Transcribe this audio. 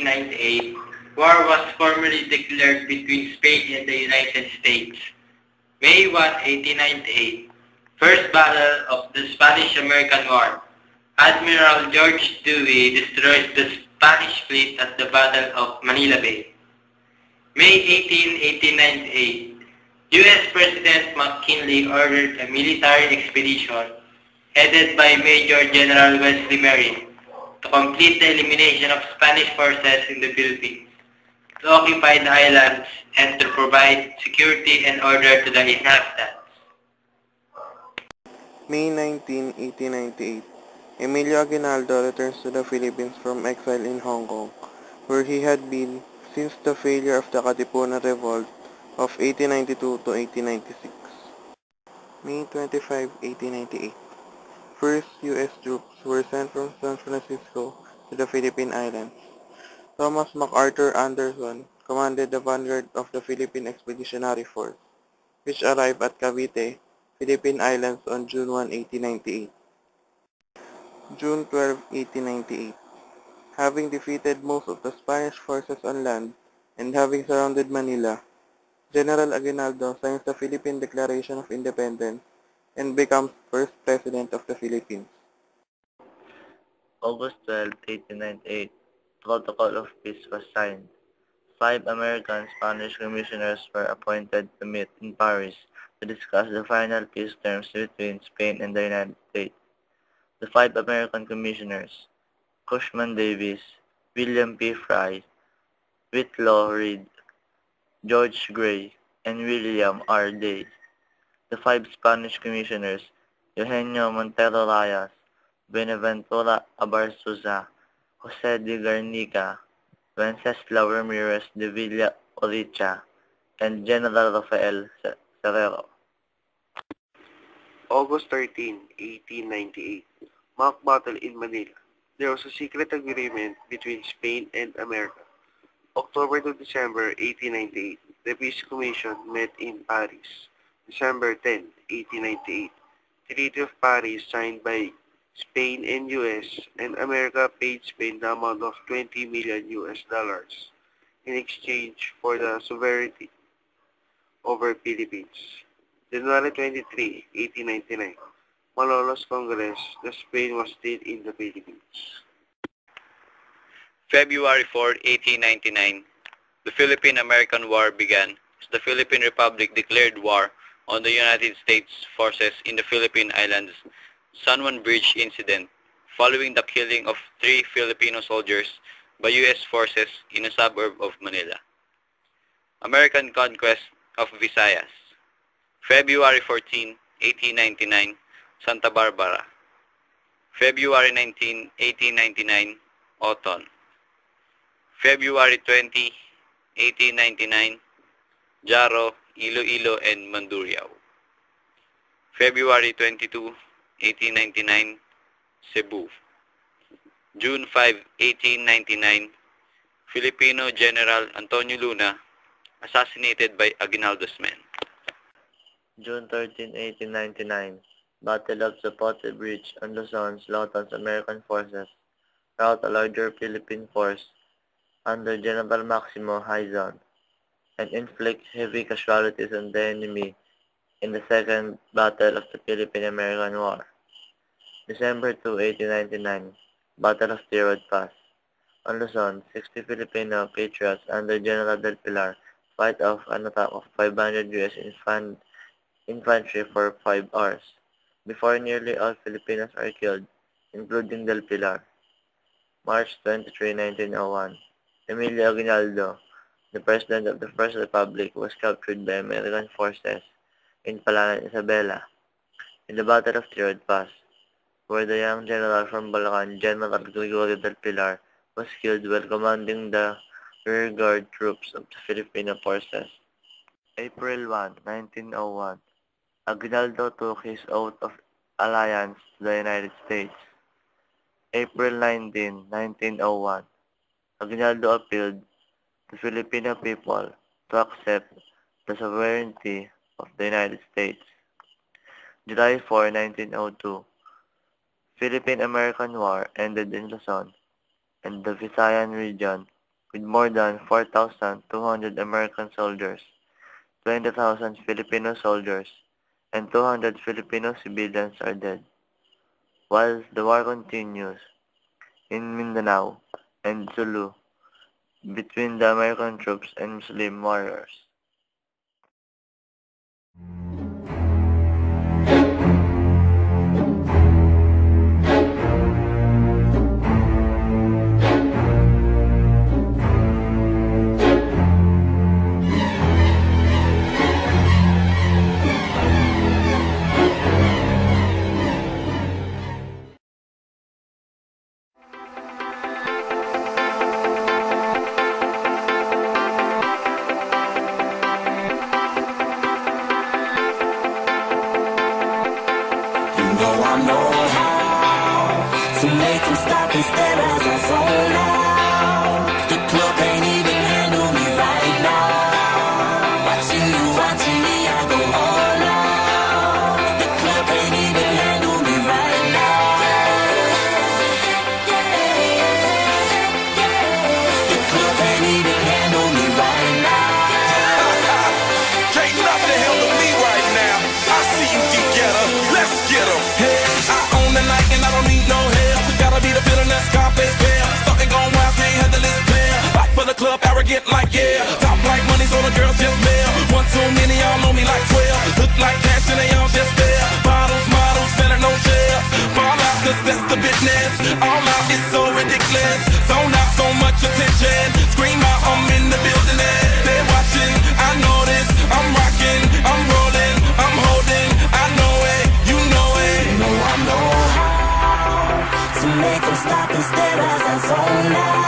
1898, war was formally declared between Spain and the United States. May 1, 1898, First Battle of the Spanish-American War. Admiral George Dewey destroys the Spanish fleet at the Battle of Manila Bay. May 18, 1898, U.S. President McKinley ordered a military expedition headed by Major General Wesley Merritt to complete the elimination of Spanish forces in the Philippines, to occupy the islands, and to provide security and order to the inhabitants. May 19, 1898, Emilio Aguinaldo returns to the Philippines from exile in Hong Kong, where he had been since the failure of the Katipunan Revolt of 1892 to 1896. May 25, 1898, first U.S. troops were sent from San Francisco to the Philippine Islands. Thomas MacArthur Anderson commanded the vanguard of the Philippine Expeditionary Force, which arrived at Cavite, Philippine Islands on June 1, 1898. June 12, 1898. Having defeated most of the Spanish forces on land and having surrounded Manila, General Aguinaldo signs the Philippine Declaration of Independence and becomes first President of the Philippines. August 12, 1898, Protocol of Peace was signed. 5 American Spanish commissioners were appointed to meet in Paris to discuss the final peace terms between Spain and the United States. The 5 American commissioners, Cushman Davis, William P. Fry, Whitelaw Reid, George Gray, and William R. Day. The 5 Spanish commissioners, Eugenio Montero Rayas, Benaventura Abarzuza, Jose de Garnica, Wenceslao Ramirez de Villa Oricha, and General Rafael Serrero. August 13, 1898, mock battle in Manila. There was a secret agreement between Spain and America. October to December 1898, the Peace Commission met in Paris. December 10, 1898, Treaty of Paris signed by Spain and U.S. and America paid Spain the amount of $20 million in exchange for the sovereignty over Philippines. January 23, 1899, Malolos Congress, the Spain was still in the Philippines. February 4, 1899, the Philippine-American War began as the Philippine Republic declared war on the United States forces in the Philippine Islands. San Juan Bridge incident, following the killing of 3 Filipino soldiers by U.S. forces in a suburb of Manila. American conquest of Visayas, February 14, 1899, Santa Barbara. February 19, 1899, Auton. February 20, 1899, Jaro, Iloilo, and Mandurriao. February 22, 1899, Cebu. June 5, 1899, Filipino General Antonio Luna assassinated by Aguinaldo's men. June 13, 1899, Battle of Zapote Bridge on Luzon slaughters American forces, rout a larger Philippine force under General Maximo Haizon, and inflicts heavy casualties on the enemy in the Second Battle of the Philippine-American War. December 2, 1899, Battle of Tirod Pass. On Luzon, 60 Filipino patriots under General Del Pilar fight off an attack of 500 U.S. infantry for 5 hours, before nearly all Filipinos are killed, including Del Pilar. March 23, 1901, Emilio Aguinaldo, the President of the First Republic, was captured by American forces in Palanan, Isabela, in the Battle of Tirod Pass, where the young general from Bulacan, General Gregorio Del Pilar, was killed while commanding the rearguard troops of the Filipino forces. April 1, 1901, Aguinaldo took his oath of alliance to the United States. April 19, 1901, Aguinaldo appealed to Filipino people to accept the sovereignty of the United States. July 4, 1902, Philippine-American War ended in Luzon and the Visayan region with more than 4,200 American soldiers, 20,000 Filipino soldiers, and 200 Filipino civilians are dead. While the war continues in Mindanao and Sulu between the American troops and Muslim warriors. I know how to make them stop and stare as I zone out. The club can't even handle me right now. Watching me, I go all out. The club can't even handle me right now. The club can't even handle me right now. Can't nothing handle me right now. I see you together, let's get 'em. I own the night and I don't need no help. Gotta be the feeling that Scarface feel. Starting going wild, can't handle this pair. Back for the club, arrogant like yeah. Top like money, so the girls just mail. One too many, y'all know me like 12. Look like cash and they all just there. Bottles, models, selling no shares. Fall out, cause that's the business. All out is so ridiculous. Zone out, so much attention. Scream out, I'm in the building and they're watching. I know this, I'm rocking, I'm rolling, I'm holding. I know it, you know it. I know how to make them stop and stare as I zone out.